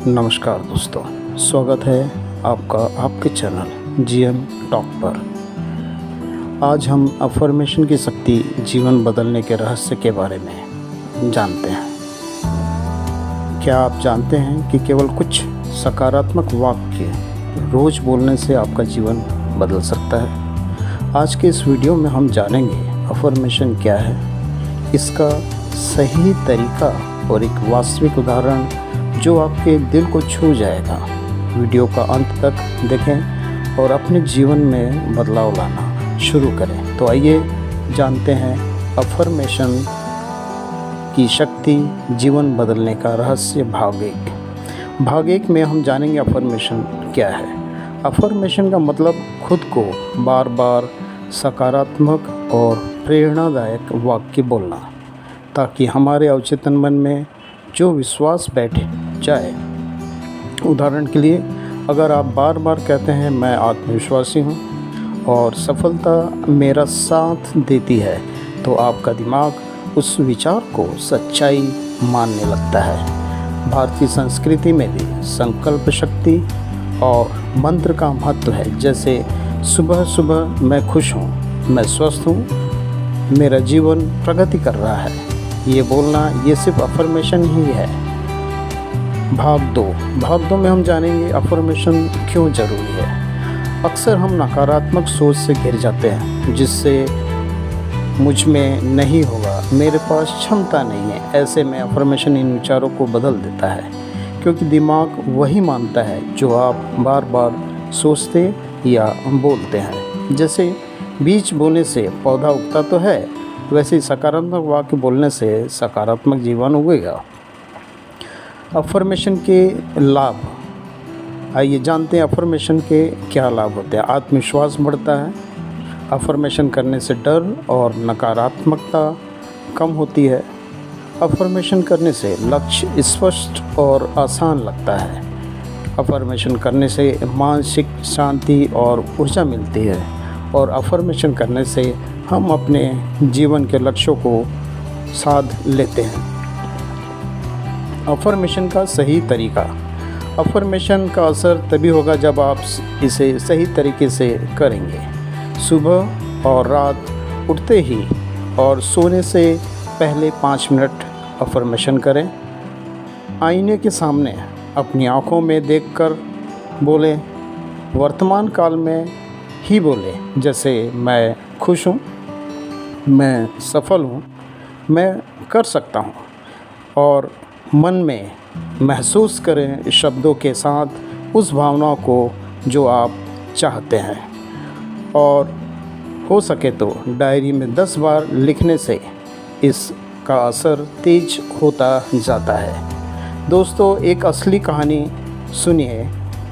नमस्कार दोस्तों, स्वागत है आपका आपके चैनल जीएम टॉक पर। आज हम अफर्मेशन की शक्ति जीवन बदलने के रहस्य के बारे में जानते हैं। क्या आप जानते हैं कि केवल कुछ सकारात्मक वाक्य रोज़ बोलने से आपका जीवन बदल सकता है? आज के इस वीडियो में हम जानेंगे अफर्मेशन क्या है, इसका सही तरीका और एक वास्तविक उदाहरण जो आपके दिल को छू जाएगा। वीडियो का अंत तक देखें और अपने जीवन में बदलाव लाना शुरू करें। तो आइए जानते हैं अफर्मेशन की शक्ति जीवन बदलने का रहस्य। भाग एक में हम जानेंगे अफर्मेशन क्या है। अफर्मेशन का मतलब खुद को बार बार सकारात्मक और प्रेरणादायक वाक्य बोलना, ताकि हमारे अवचेतन मन में जो विश्वास बैठ जाए। उदाहरण के लिए, अगर आप बार बार कहते हैं मैं आत्मविश्वासी हूँ और सफलता मेरा साथ देती है, तो आपका दिमाग उस विचार को सच्चाई मानने लगता है। भारतीय संस्कृति में भी संकल्प शक्ति और मंत्र का महत्व है। जैसे सुबह सुबह मैं खुश हूँ, मैं स्वस्थ हूँ, मेरा जीवन प्रगति कर रहा है। ये बोलना ये सिर्फ अफर्मेशन ही है। भाग दो में हम जानेंगे अफर्मेशन क्यों ज़रूरी है। अक्सर हम नकारात्मक सोच से घिर जाते हैं, जिससे मुझ में नहीं होगा, मेरे पास क्षमता नहीं है। ऐसे में अफर्मेशन इन विचारों को बदल देता है, क्योंकि दिमाग वही मानता है जो आप बार बार सोचते या बोलते हैं। जैसे बीज बोने से पौधा उगता तो है, वैसे ही सकारात्मक वाक्य बोलने से सकारात्मक जीवन उगेगा। अफर्मेशन के लाभ, आइए जानते हैं अफर्मेशन के क्या लाभ होते हैं। आत्मविश्वास बढ़ता है। अफर्मेशन करने से डर और नकारात्मकता कम होती है। अफर्मेशन करने से लक्ष्य स्पष्ट और आसान लगता है। अफर्मेशन करने से मानसिक शांति और ऊर्जा मिलती है। और अफर्मेशन करने से हम अपने जीवन के लक्ष्यों को साध लेते हैं। अफर्मेशन का सही तरीका। अफर्मेशन का असर तभी होगा जब आप इसे सही तरीके से करेंगे। सुबह और रात उठते ही और सोने से पहले 5 मिनट अफर्मेशन करें। आईने के सामने अपनी आँखों में देखकर बोलें। वर्तमान काल में ही बोलें, जैसे मैं खुश हूँ, मैं सफल हूँ, मैं कर सकता हूँ। और मन में महसूस करें शब्दों के साथ उस भावना को जो आप चाहते हैं। और हो सके तो डायरी में 10 बार लिखने से इसका असर तेज होता जाता है। दोस्तों, एक असली कहानी सुनिए।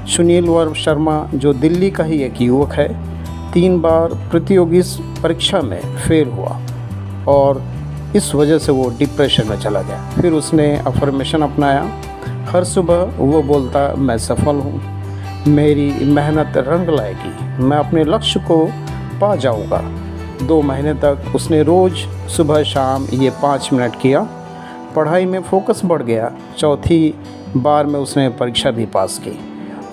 सुनील शर्मा, जो दिल्ली का ही एक युवक है, 3 बार प्रतियोगी परीक्षा में फेल हुआ और इस वजह से वो डिप्रेशन में चला गया। फिर उसने अफर्मेशन अपनाया। हर सुबह वो बोलता, मैं सफल हूँ, मेरी मेहनत रंग लाएगी, मैं अपने लक्ष्य को पा जाऊँगा। 2 महीने तक उसने रोज़ सुबह शाम ये 5 मिनट किया। पढ़ाई में फोकस बढ़ गया। चौथी बार में उसने परीक्षा भी पास की।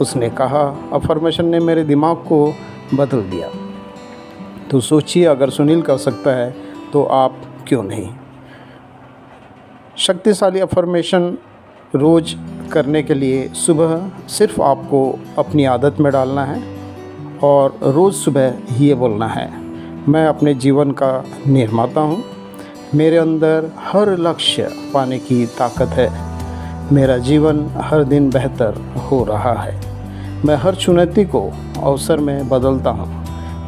उसने कहा, अफर्मेशन ने मेरे दिमाग को बदल दिया। तो सोचिए, अगर सुनील कर सकता है तो आप क्यों नहीं। शक्तिशाली अफर्मेशन रोज़ करने के लिए सुबह सिर्फ आपको अपनी आदत में डालना है और रोज़ सुबह ये बोलना है, मैं अपने जीवन का निर्माता हूँ, मेरे अंदर हर लक्ष्य पाने की ताकत है, मेरा जीवन हर दिन बेहतर हो रहा है, मैं हर चुनौती को अवसर में बदलता हूँ,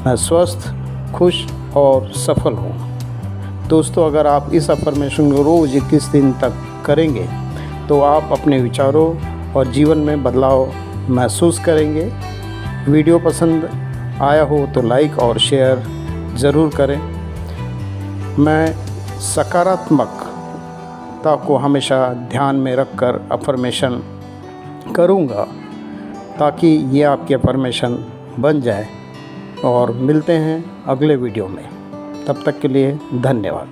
मैं स्वस्थ, खुश और सफल हूँ। दोस्तों, अगर आप इस अफर्मेशन को रोज़ 21 दिन तक करेंगे तो आप अपने विचारों और जीवन में बदलाव महसूस करेंगे। वीडियो पसंद आया हो तो लाइक और शेयर ज़रूर करें। मैं सकारात्मकता को हमेशा ध्यान में रखकर अफर्मेशन करूँगा, ताकि ये आपकी अफर्मेशन बन जाए। और मिलते हैं अगले वीडियो में। तब तक के लिए धन्यवाद।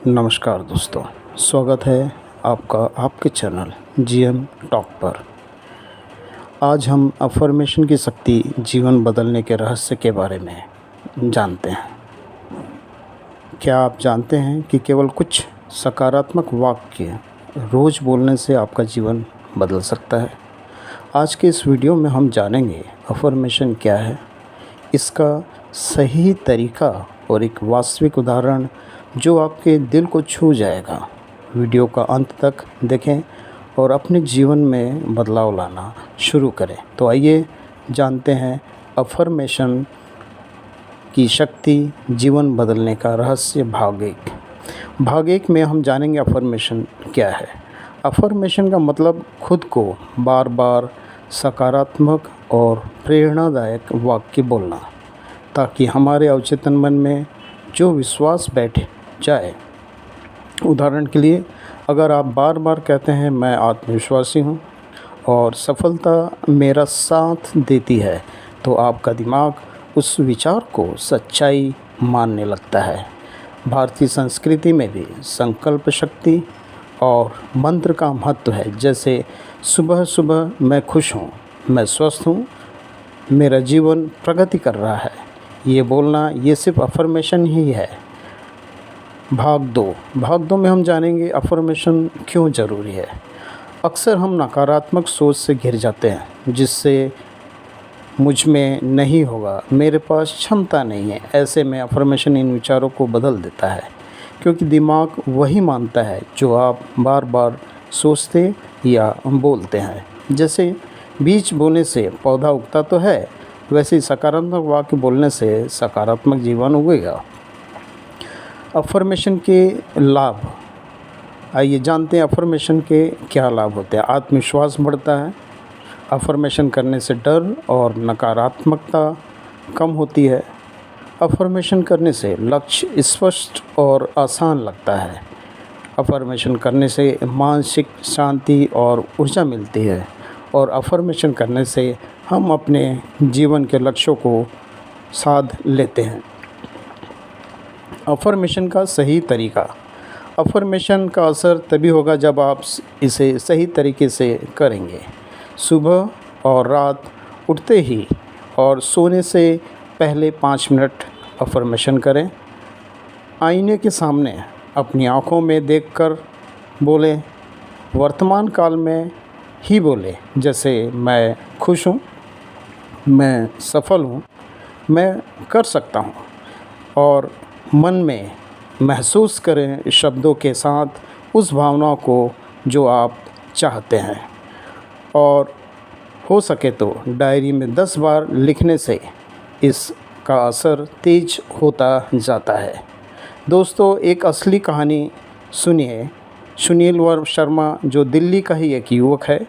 नमस्कार दोस्तों, स्वागत है आपका आपके चैनल जीएम टॉक पर। आज हम अफर्मेशन की शक्ति जीवन बदलने के रहस्य के बारे में जानते हैं। क्या आप जानते हैं कि केवल कुछ सकारात्मक वाक्य रोज़ बोलने से आपका जीवन बदल सकता है? आज के इस वीडियो में हम जानेंगे अफर्मेशन क्या है, इसका सही तरीका और एक वास्तविक उदाहरण जो आपके दिल को छू जाएगा। वीडियो का अंत तक देखें और अपने जीवन में बदलाव लाना शुरू करें। तो आइए जानते हैं अफर्मेशन की शक्ति जीवन बदलने का रहस्य भाग एक में हम जानेंगे अफर्मेशन क्या है। अफर्मेशन का मतलब खुद को बार बार सकारात्मक और प्रेरणादायक वाक्य बोलना, ताकि हमारे अवचेतन मन में जो विश्वास बैठ जाए। उदाहरण के लिए, अगर आप बार बार कहते हैं मैं आत्मविश्वासी हूँ और सफलता मेरा साथ देती है, तो आपका दिमाग उस विचार को सच्चाई मानने लगता है। भारतीय संस्कृति में भी संकल्प शक्ति और मंत्र का महत्व है। जैसे सुबह सुबह मैं खुश हूँ, मैं स्वस्थ हूँ, मेरा जीवन प्रगति कर रहा है, ये बोलना ये सिर्फ अफर्मेशन ही है। भाग दो में हम जानेंगे अफर्मेशन क्यों ज़रूरी है। अक्सर हम नकारात्मक सोच से घिर जाते हैं, जिससे मुझ में नहीं होगा, मेरे पास क्षमता नहीं है। ऐसे में अफर्मेशन इन विचारों को बदल देता है, क्योंकि दिमाग वही मानता है जो आप बार बार सोचते या बोलते हैं। जैसे बीज बोने से पौधा उगता तो है, वैसे ही सकारात्मक वाक्य बोलने से सकारात्मक जीवन उगेगा। अफर्मेशन के लाभ, आइए जानते हैं अफर्मेशन के क्या लाभ होते हैं। आत्मविश्वास बढ़ता है। अफर्मेशन करने से डर और नकारात्मकता कम होती है। अफर्मेशन करने से लक्ष्य स्पष्ट और आसान लगता है। अफर्मेशन करने से मानसिक शांति और ऊर्जा मिलती है। और अफर्मेशन करने से हम अपने जीवन के लक्ष्यों को साध लेते हैं। अफर्मेशन का सही तरीका। अफर्मेशन का असर तभी होगा जब आप इसे सही तरीके से करेंगे। सुबह और रात उठते ही और सोने से पहले 5 मिनट अफर्मेशन करें। आईने के सामने अपनी आँखों में देखकर बोलें। वर्तमान काल में ही बोलें, जैसे मैं खुश हूँ, मैं सफल हूँ, मैं कर सकता हूँ। और मन में महसूस करें शब्दों के साथ उस भावनाओं को जो आप चाहते हैं। और हो सके तो डायरी में 10 बार लिखने से इसका असर तेज होता जाता है। दोस्तों, एक असली कहानी सुनिए। सुनील शर्मा, जो दिल्ली का ही एक युवक है,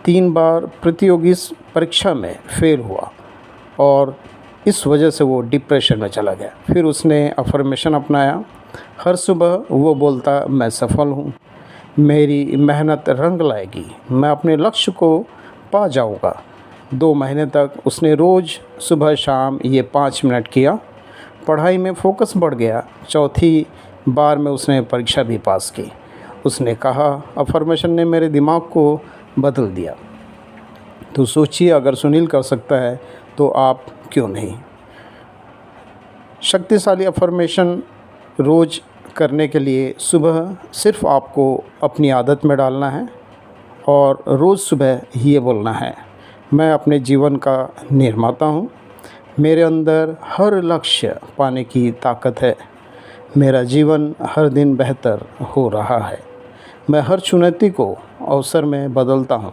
3 बार प्रतियोगी परीक्षा में फेल हुआ और इस वजह से वो डिप्रेशन में चला गया। फिर उसने अफर्मेशन अपनाया। हर सुबह वो बोलता, मैं सफल हूँ, मेरी मेहनत रंग लाएगी, मैं अपने लक्ष्य को पा जाऊँगा। 2 महीने तक उसने रोज़ सुबह शाम ये 5 मिनट किया। पढ़ाई में फोकस बढ़ गया। चौथी बार में उसने परीक्षा भी पास की। उसने कहा, अफर्मेशन ने मेरे दिमाग को बदल दिया। तो सोचिए, अगर सुनील कर सकता है तो आप क्यों नहीं। शक्तिशाली अफर्मेशन रोज़ करने के लिए सुबह सिर्फ आपको अपनी आदत में डालना है और रोज़ सुबह ये बोलना है, मैं अपने जीवन का निर्माता हूँ, मेरे अंदर हर लक्ष्य पाने की ताकत है, मेरा जीवन हर दिन बेहतर हो रहा है, मैं हर चुनौती को अवसर में बदलता हूँ,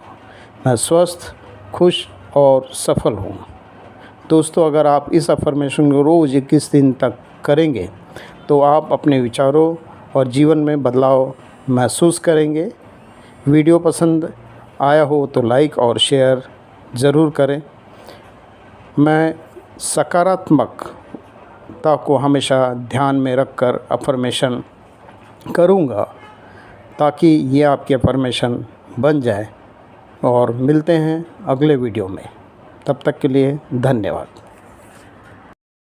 मैं स्वस्थ, खुश और सफल हूँ। दोस्तों, अगर आप इस अफर्मेशन को रोज़ 21 दिन तक करेंगे तो आप अपने विचारों और जीवन में बदलाव महसूस करेंगे। वीडियो पसंद आया हो तो लाइक और शेयर ज़रूर करें। मैं सकारात्मकता को हमेशा ध्यान में रखकर अफर्मेशन करूँगा, ताकि ये आपकी अफर्मेशन बन जाए। और मिलते हैं अगले वीडियो में। तब तक के लिए धन्यवाद।